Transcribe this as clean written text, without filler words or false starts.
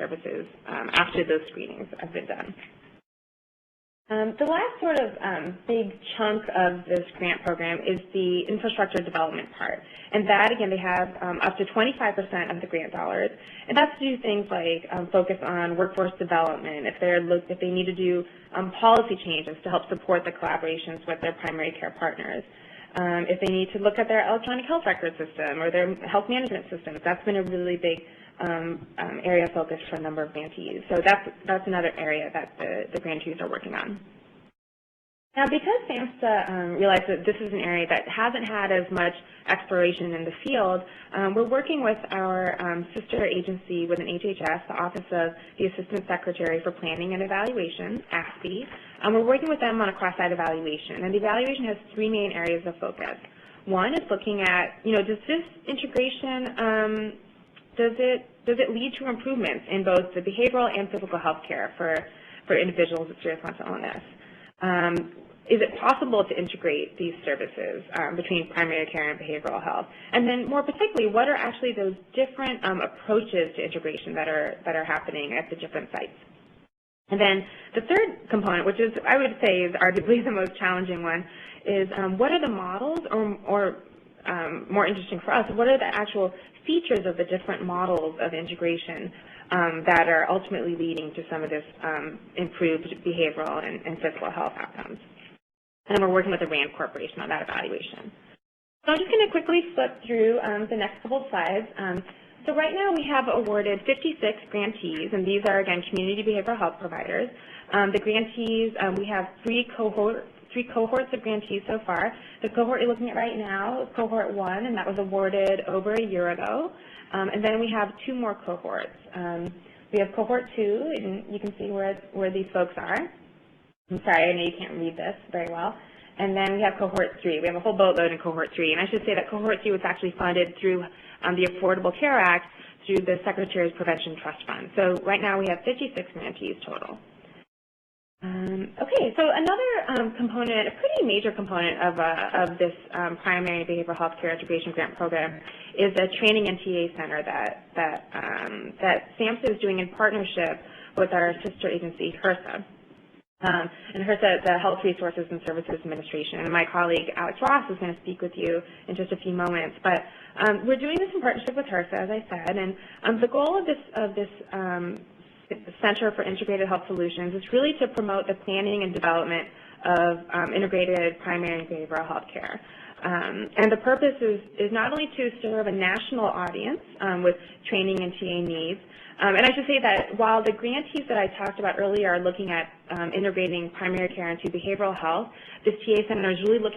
services after those screenings have been done. The last sort of big chunk of this grant program is the infrastructure development part. And that, again, they have up to 25% of the grant dollars. And that's to do things like focus on workforce development, if they need to do policy changes to help support the collaborations with their primary care partners. If they need to look at their electronic health record system or their health management systems, that's been a really big area of focus for a number of grantees. So that's another area that the grantees are working on. Now, because SAMHSA realized that this is an area that hasn't had as much exploration in the field, we're working with our sister agency within HHS, the Office of the Assistant Secretary for Planning and Evaluation, ASPE. We're working with them on a cross-site evaluation, and the evaluation has three main areas of focus. One is looking at, does this integration, does it lead to improvements in both the behavioral and physical health care for individuals with serious mental illness? Is it possible to integrate these services between primary care and behavioral health? And then more particularly, what are actually those different approaches to integration that are happening at the different sites? And then the third component, which is, I would say, is arguably the most challenging one, is what are the models, or more interesting for us, what are the actual features of the different models of integration that are ultimately leading to some of this improved behavioral and physical health outcomes? And we're working with the RAND Corporation on that evaluation. So I'm just going to quickly flip through the next couple of slides. So right now we have awarded 56 grantees, and these are, again, community behavioral health providers. The grantees, we have three cohorts of grantees so far. The cohort you're looking at right now is cohort 1, and that was awarded over a year ago. And then we have two more cohorts. We have cohort 2, and you can see where these folks are. I'm sorry, I know you can't read this very well. And then we have cohort 3. We have a whole boatload in cohort 3. And I should say that cohort 3 was actually funded through the Affordable Care Act through the Secretary's Prevention Trust Fund. So right now we have 56 grantees total. Okay, so another component, a pretty major component of this primary behavioral health care integration grant program is a training and TA center that SAMHSA is doing in partnership with our sister agency, HRSA. And HRSA, the Health Resources and Services Administration. And my colleague, Alex Ross, is going to speak with you in just a few moments. But we're doing this in partnership with HRSA, as I said. And the goal of this Center for Integrated Health Solutions is really to promote the planning and development of integrated primary and behavioral health care. And the purpose is not only to serve a national audience with training and TA needs, and I should say that while the grantees that I talked about earlier are looking at integrating primary care into behavioral health, this TA center is really looking